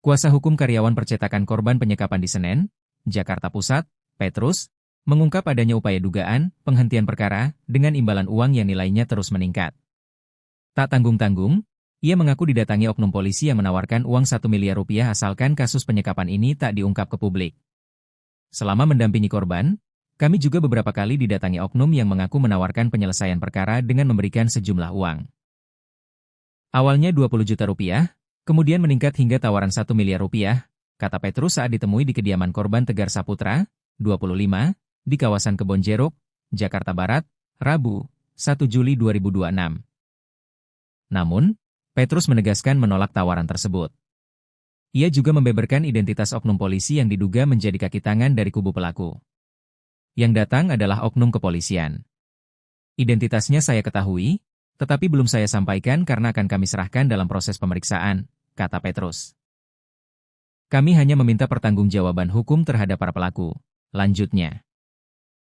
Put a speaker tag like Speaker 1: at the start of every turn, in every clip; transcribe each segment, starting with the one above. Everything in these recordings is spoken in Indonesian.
Speaker 1: Kuasa hukum karyawan percetakan korban penyekapan di Senen, Jakarta Pusat, Petrus, mengungkap adanya upaya dugaan penghentian perkara dengan imbalan uang yang nilainya terus meningkat. Tak tanggung-tanggung, ia mengaku didatangi oknum polisi yang menawarkan uang 1 miliar rupiah asalkan kasus penyekapan ini tak diungkap ke publik. Selama mendampingi korban, kami juga beberapa kali didatangi oknum yang mengaku menawarkan penyelesaian perkara dengan memberikan sejumlah uang. Awalnya 20 juta rupiah, kemudian meningkat hingga tawaran 1 miliar rupiah, kata Petrus saat ditemui di kediaman korban Tegar Saputra, 25, di kawasan Kebon Jeruk, Jakarta Barat, Rabu, 1 Juli 2026. Namun, Petrus menegaskan menolak tawaran tersebut. Ia juga membeberkan identitas oknum polisi yang diduga menjadi kaki tangan dari kubu pelaku. Yang datang adalah oknum kepolisian. Identitasnya saya ketahui, tetapi belum saya sampaikan karena akan kami serahkan dalam proses pemeriksaan, kata Petrus. Kami hanya meminta pertanggungjawaban hukum terhadap para pelaku, lanjutnya.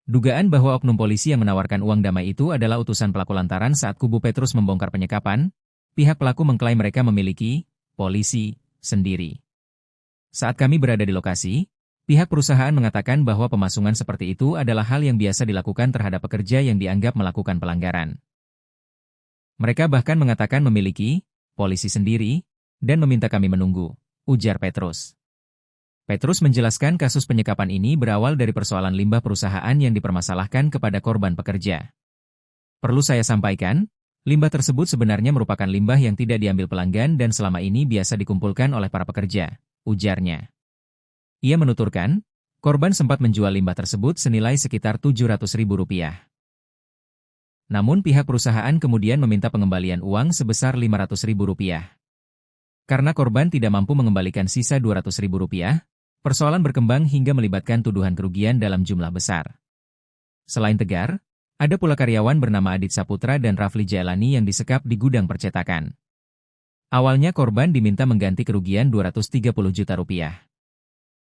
Speaker 1: Dugaan bahwa oknum polisi yang menawarkan uang damai itu adalah utusan pelaku lantaran saat kubu Petrus membongkar penyekapan, pihak pelaku mengklaim mereka memiliki polisi sendiri. Saat kami berada di lokasi, pihak perusahaan mengatakan bahwa pemasungan seperti itu adalah hal yang biasa dilakukan terhadap pekerja yang dianggap melakukan pelanggaran. Mereka bahkan mengatakan memiliki polisi sendiri dan meminta kami menunggu, ujar Petrus. Petrus menjelaskan kasus penyekapan ini berawal dari persoalan limbah perusahaan yang dipermasalahkan kepada korban pekerja. Perlu saya sampaikan, limbah tersebut sebenarnya merupakan limbah yang tidak diambil pelanggan dan selama ini biasa dikumpulkan oleh para pekerja, ujarnya. Ia menuturkan, korban sempat menjual limbah tersebut senilai sekitar Rp700.000. Namun pihak perusahaan kemudian meminta pengembalian uang sebesar Rp500.000. Karena korban tidak mampu mengembalikan sisa Rp200.000, persoalan berkembang hingga melibatkan tuduhan kerugian dalam jumlah besar. Selain Tegar, ada pula karyawan bernama Adit Saputra dan Rafli Jailani yang disekap di gudang percetakan. Awalnya korban diminta mengganti kerugian Rp230 juta.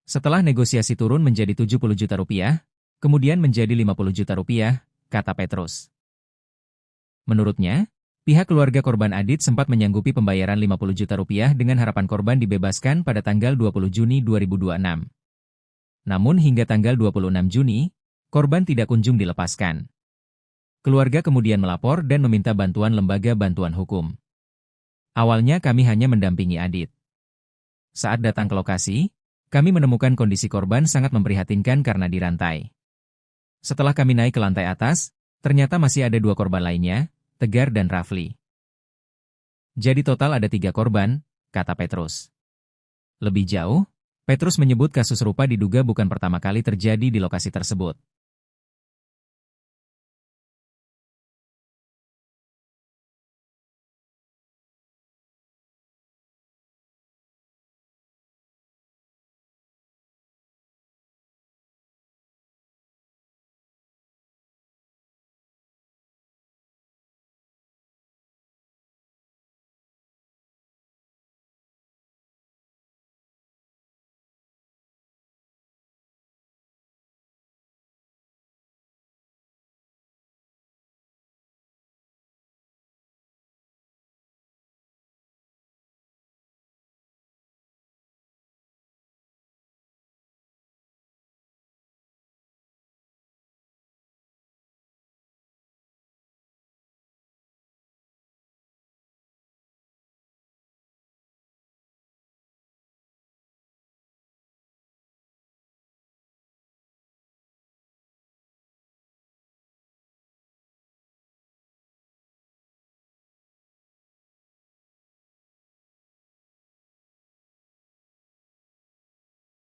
Speaker 1: Setelah negosiasi turun menjadi Rp70 juta, kemudian menjadi Rp50 juta, kata Petrus. Menurutnya, pihak keluarga korban Adit sempat menyanggupi pembayaran Rp50 juta dengan harapan korban dibebaskan pada tanggal 20 Juni 2026. Namun hingga tanggal 26 Juni, korban tidak kunjung dilepaskan. Keluarga kemudian melapor dan meminta bantuan lembaga bantuan hukum. Awalnya kami hanya mendampingi Adit. Saat datang ke lokasi, kami menemukan kondisi korban sangat memprihatinkan karena dirantai. Setelah kami naik ke lantai atas, ternyata masih ada 2 korban lainnya, Tegar dan Rafli. Jadi total ada 3 korban, kata Petrus. Lebih jauh, Petrus menyebut kasus serupa diduga bukan pertama kali terjadi di lokasi tersebut.